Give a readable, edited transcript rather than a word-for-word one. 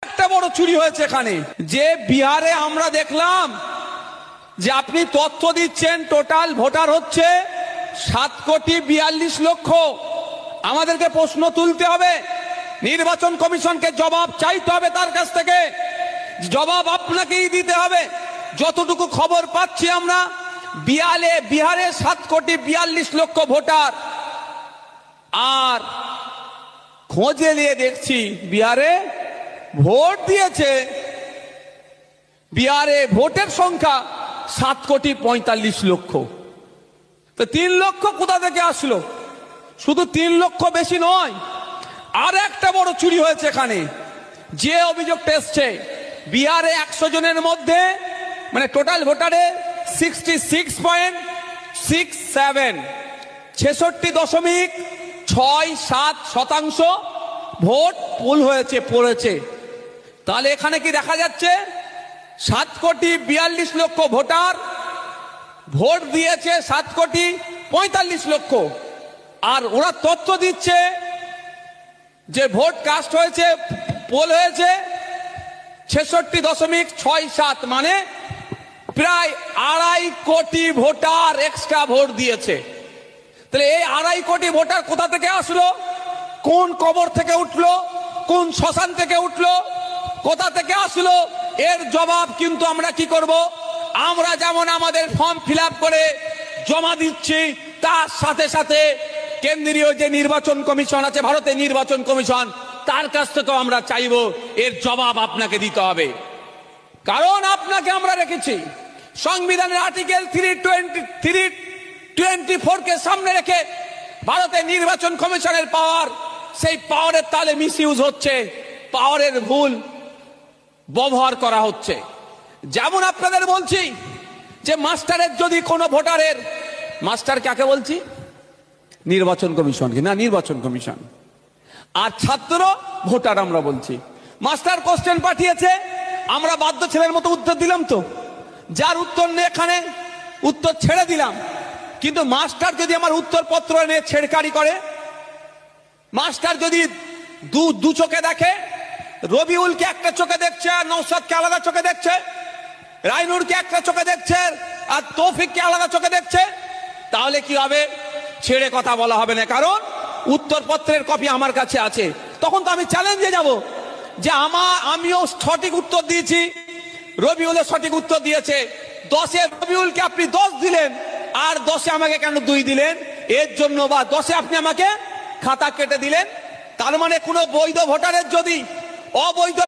একটা বড় চুরি হয়েছে এখানে, যে বিহারে আমরা দেখলাম যে আপনি তথ্য দিচ্ছেন টোটাল ভোটার হচ্ছে 7,42,00,000। আমাদেরকে প্রশ্ন তুলতে হবে, নির্বাচন কমিশনকে জবাব চাইতে হবে, তার কাছ থেকে জবাব আপনাকেই দিতে হবে। যতটুকু খবর পাচ্ছি আমরা, বিহারে 7,42,00,000 ভোটার, আর খোঁজে নিয়ে দেখছি বিহারে ভোট দিয়েছে, বিহারে ভোটের সংখ্যা 7,45,00,000। তো 3 লক্ষ কোথা থেকে আসলো? শুধু 3 লক্ষ বেশি নয়, আর একটা বড় চুরি হয়েছে এখানে। যে অভিযোগটা এসছে, বিহারে 100 জনের মধ্যে মানে টোটাল ভোটারে 66.67 66.67% ভোট পুল হয়েছে, পড়েছে। তাহলে এখানে কি দেখা যাচ্ছে 7,42,00,000 ভোটার ভোট দিয়েছে 7,45,00,000, আর ওরা তথ্য দিচ্ছে যে ভোট কাস্ট হয়েছে, পোল হয়েছে 66.67, মানে প্রায় 2.5 কোটি ভোটার এক্সট্রা ভোট দিয়েছে। তাহলে এই 2.5 কোটি ভোটার কোথা থেকে আসলো? কোন কবর থেকে উঠলো? কোন শ্মশান থেকে উঠলো? কোথা থেকে আসলো? এর জবাব কিন্তু আমরা কি করব? আমরা যেমন আমাদের ফর্ম ফিল আপ করে জমা দিচ্ছি, তার সাথে সাথে কেন্দ্রীয় যে নির্বাচন কমিশন আছে, ভারতের নির্বাচন কমিশন, তার কাছ থেকেও আমরা চাইব এর জবাব আপনাকে দিতে হবে। কারণ আপনাকে আমরা রেখেছি সংবিধানের আর্টিকেল 324-কে সামনে রেখে ভারতের নির্বাচন কমিশনের পাওয়ার, সেই পাওয়ারের তালে মিসইউজ হচ্ছে, পাওয়ারের ভুল ব্যবহার করা হচ্ছে। যেমন আপনাদের বলছি যে মাস্টারের যদি কোনো ভোটারের, মাস্টার কাকে বলছি? নির্বাচন কমিশন, না নির্বাচন কমিশন। আর ছাত্র ভোটার আমরা বলছি। মাস্টার কোশ্চেন পাঠিয়েছে, আমরা বাধ্য ছেলের মতো উত্তর দিলাম, তো যার উত্তর নেই এখানে উত্তর ছেড়ে দিলাম। কিন্তু মাস্টার যদি আমার উত্তরপত্র নিয়ে ছেড়কারি করে, মাস্টার যদি দু চোখে দেখে, রবিউলকে একটা চোখে দেখছে আর নওশাদকে আলাদা চোখে দেখছে, রাইনুরকে একটা চোখে দেখছে আর তৌফিককে আলাদা চোখে দেখছে, তাহলে কি হবে? ছেড়ে কথা বলা হবে না, কারণ উত্তরপত্রের কপি আমার কাছে আছে। তখন তো আমি চ্যালেঞ্জে যাব যে আমিও সঠিক উত্তর দিয়েছি, রবিউলও সঠিক উত্তর দিয়েছে। 10-এ রবিউলকে আপনি 10 দিলেন, আর 10-এ আমাকে কেন 2 দিলেন? এর জন্য, বা 10-এ আপনি আমাকে খাতা কেটে দিলেন। তার মানে কোনো বৈধ ভোটারের যদি অবৈধ